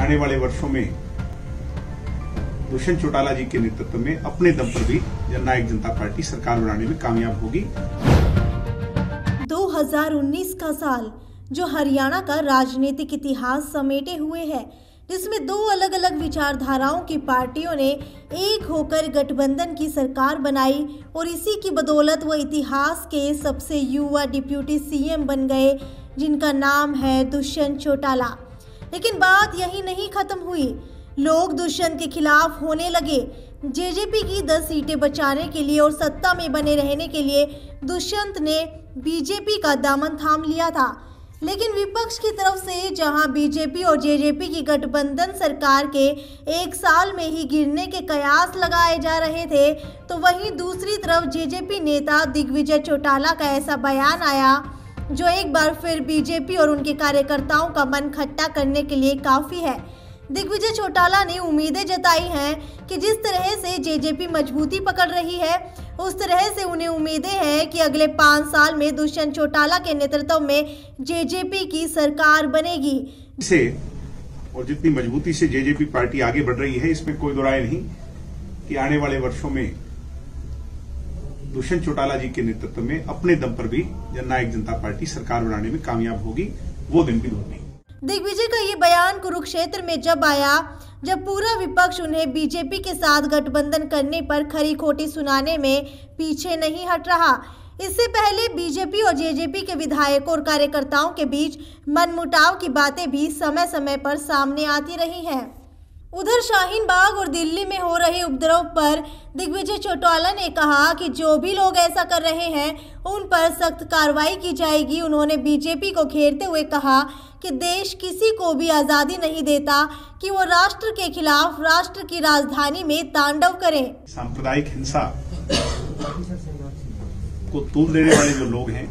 आने वाले वर्षों में दुष्यंत चौटाला जी के नेतृत्व में अपने दम पर भी जननायक जनता पार्टी सरकार बनाने में कामयाब होगी। 2019 का साल जो हरियाणा का राजनीतिक इतिहास समेटे हुए है, जिसमें दो अलग अलग विचारधाराओं की पार्टियों ने एक होकर गठबंधन की सरकार बनाई और इसी की बदौलत वो इतिहास के सबसे युवा डिप्यूटी सीएम बन गए, जिनका नाम है दुष्यंत चौटाला। लेकिन बात यही नहीं खत्म हुई, लोग दुष्यंत के खिलाफ होने लगे। जेजेपी की 10 सीटें बचाने के लिए और सत्ता में बने रहने के लिए दुष्यंत ने बीजेपी का दामन थाम लिया था। लेकिन विपक्ष की तरफ से जहां बीजेपी और जेजेपी की गठबंधन सरकार के एक साल में ही गिरने के कयास लगाए जा रहे थे, तो वहीं दूसरी तरफ जेजेपी नेता दिग्विजय चौटाला का ऐसा बयान आया जो एक बार फिर बीजेपी और उनके कार्यकर्ताओं का मन खट्टा करने के लिए काफ़ी है। दिग्विजय चौटाला ने उम्मीदें जताई हैं कि जिस तरह से जेजेपी मजबूती पकड़ रही है, उस तरह से उन्हें उम्मीदें हैं कि अगले 5 साल में दुष्यंत चौटाला के नेतृत्व में जेजेपी की सरकार बनेगी। इसे और जितनी मजबूती से जेजेपी पार्टी आगे बढ़ रही है, इसमें कोई दो राय नहीं कि आने वाले वर्षों में दुष्यंत चौटाला जी के नेतृत्व में अपने दम पर भी जननायक जनता पार्टी सरकार बनाने में कामयाब होगी। वो दिन भी दूर नहीं। दिग्विजय का ये बयान कुरुक्षेत्र में जब आया, जब पूरा विपक्ष उन्हें बीजेपी के साथ गठबंधन करने पर खरी खोटी सुनाने में पीछे नहीं हट रहा। इससे पहले बीजेपी और जेजेपी के विधायकों और कार्यकर्ताओं के बीच मनमुटाव की बातें भी समय समय पर सामने आती रही हैं। उधर शाहीन बाग और दिल्ली में हो रहे उपद्रव पर दिग्विजय चौटाला ने कहा कि जो भी लोग ऐसा कर रहे हैं उन पर सख्त कार्रवाई की जाएगी। उन्होंने बीजेपी को घेरते हुए कहा कि देश किसी को भी आज़ादी नहीं देता कि वो राष्ट्र के खिलाफ राष्ट्र की राजधानी में तांडव करें। सांप्रदायिक हिंसा को तूल देने वाले जो लोग हैं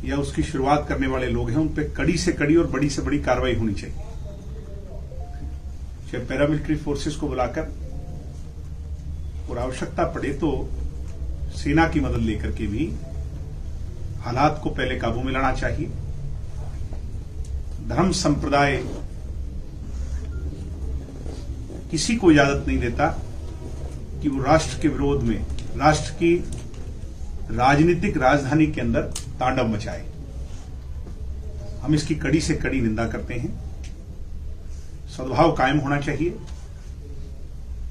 या उसकी शुरुआत करने वाले लोग हैं, उन पर कड़ी से कड़ी और बड़ी से बड़ी कार्रवाई होनी चाहिए। चाहे पैरामिलिट्री फोर्सेस को बुलाकर और आवश्यकता पड़े तो सेना की मदद लेकर के भी हालात को पहले काबू में लाना चाहिए। धर्म संप्रदाय किसी को इजाजत नहीं देता कि वो राष्ट्र के विरोध में राष्ट्र की राजनीतिक राजधानी के अंदर तांडव मचाए। हम इसकी कड़ी से कड़ी निंदा करते हैं। सद्भाव कायम होना चाहिए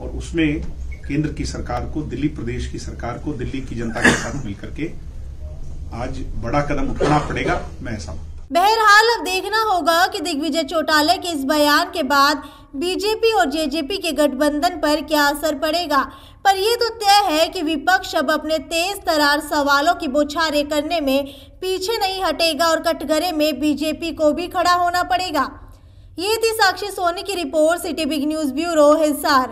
और उसमें केंद्र की सरकार को, दिल्ली प्रदेश की सरकार को दिल्ली की जनता के साथ मिलकर के आज बड़ा कदम उठाना पड़ेगा। मैं ऐसा बहरहाल अब देखना होगा कि दिग्विजय चौटाला के इस बयान के बाद बीजेपी और जेजेपी के गठबंधन पर क्या असर पड़ेगा। पर यह तो तय है कि विपक्ष अब अपने तेज तरार सवालों की बौछारें करने में पीछे नहीं हटेगा और कटघरे में बीजेपी को भी खड़ा होना पड़ेगा। ये थी साक्षी सोनी की report, city big news bureau, Hisar.